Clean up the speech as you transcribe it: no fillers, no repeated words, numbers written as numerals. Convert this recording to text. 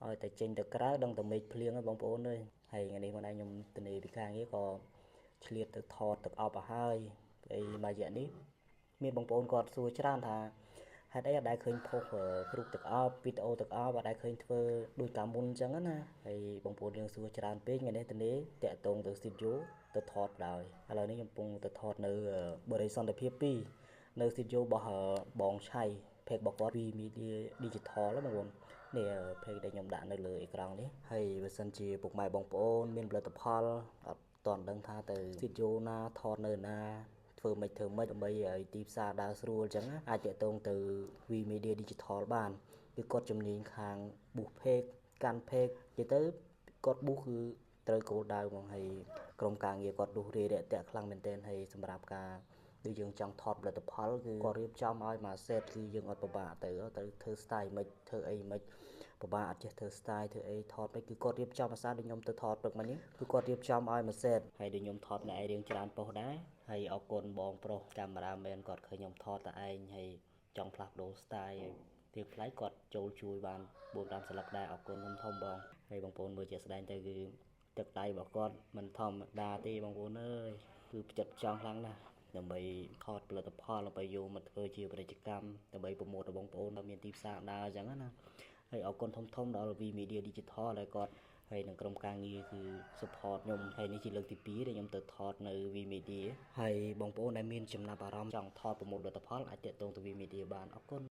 ឲ្យតែចេញទៅក្រៅដឹងតែមេឃភ្លៀងហ្នឹងបងប្អូនអើយហើយថ្ងៃនេះមកដែរខ្ញុំទៅនេពីខាងនេះក៏ឆ្លៀតទៅថតទឹកអប់ឲ្យហើយហើយមួយរយៈនេះមានបងប្អូនគាត់សួរច្រើនថាហេតុអីអត់ដែលឃើញផុសរូបទឹកអប់វីដេអូទឹកអប់អត់ដែលឃើញធ្វើដូចកាលមុនអញ្ចឹងណាហើយបងប្អូនយើងសួរច្រើនពេកថ្ងៃនេះទៅនេតាក់ទងទៅ studio ទៅថតដល់ឥឡូវនេះខ្ញុំកំពុងទៅថតនៅបរិយាសន្តិភាព2នៅ studio របស់បងឆៃ page របស់គាត់ V Media Digital ហ្នឹងបងប្អូននេះ page ដែលខ្ញុំដាក់នៅលើអេក្រង់នេះហើយបើសិនជាពុកម៉ែបងប្អូនមានផលិតផលអត់ទាន់ដឹងថាទៅ studio ណាថតនៅណាធ្វើមិនដើម្បីឲ្យទីផ្សារដើរស្រួលអញ្ចឹងអាចតាក់ទងទៅ V Media Digital បានគឺគាត់ជំនាញខាង boost page កាន់ page និយាយទៅគាត់ boost គឺត្រូវគោលដៅហ្មងហើយក្រុមការងារគាត់ boost រាយរាក់ទាក់ខ្លាំងមែនទែនហើយសម្រាប់ការដូចយើងចង់ថតផលិតផលគឺគាត់រៀបចំឲ្យមួយ set គឺយើងអត់ពិបាកទៅធ្វើ style មិនធ្វើអីមិនពិបាកអត់ចេះធ្វើ style ធ្វើអីថតមិនគឺគាត់រៀបចំអាសាដូចខ្ញុំទៅថតព្រឹកមិញនេះគឺគាត់រៀបចំឲ្យមួយ set ហើយដូចខ្ញុំថតម្នាក់ឯងរៀងច្រើនប៉ុស្តិ៍ដែរហើយអរគុណបងប្រុសកាមេរ៉ាមែនគាត់ឃើញខ្ញុំថតតែឯងហើយចង់ផ្លាស់ប្ដូរ style ទៀងផ្លៃគាត់ចូលជួយបាន4-5សន្លឹកដែរអរគុណធំបងហើយបងប្អូនមើលជាក់ស្ដែងទៅគឺទឹកដៃរបស់គាត់មិនធម្មតាទេបងប្អូនអើយគឺផ្ចិតផ្ចង់ខ្លាំងណាស់ដើម្បីថតផលិតផលដើម្បីយកមកធ្វើជាពាណិជ្ជកម្មដើម្បីប្រម៉ូទដល់បងប្អូនដល់មានទីផ្សារដើរអញ្ចឹងណាហើយអរគុណធំដល់ V Media Digital ដែលគាត់ហើយនឹងក្រុមការងារគឺ support ខ្ញុំហើយនេះជាលើកទី2ដែលខ្ញុំទៅថតនៅ V Media ហើយបងប្អូនដែលមានចំណាប់អារម្មណ៍ចង់ថតប្រម៉ូទផលិតផលអាចទាក់ទងទៅ V Media បានអរគុណ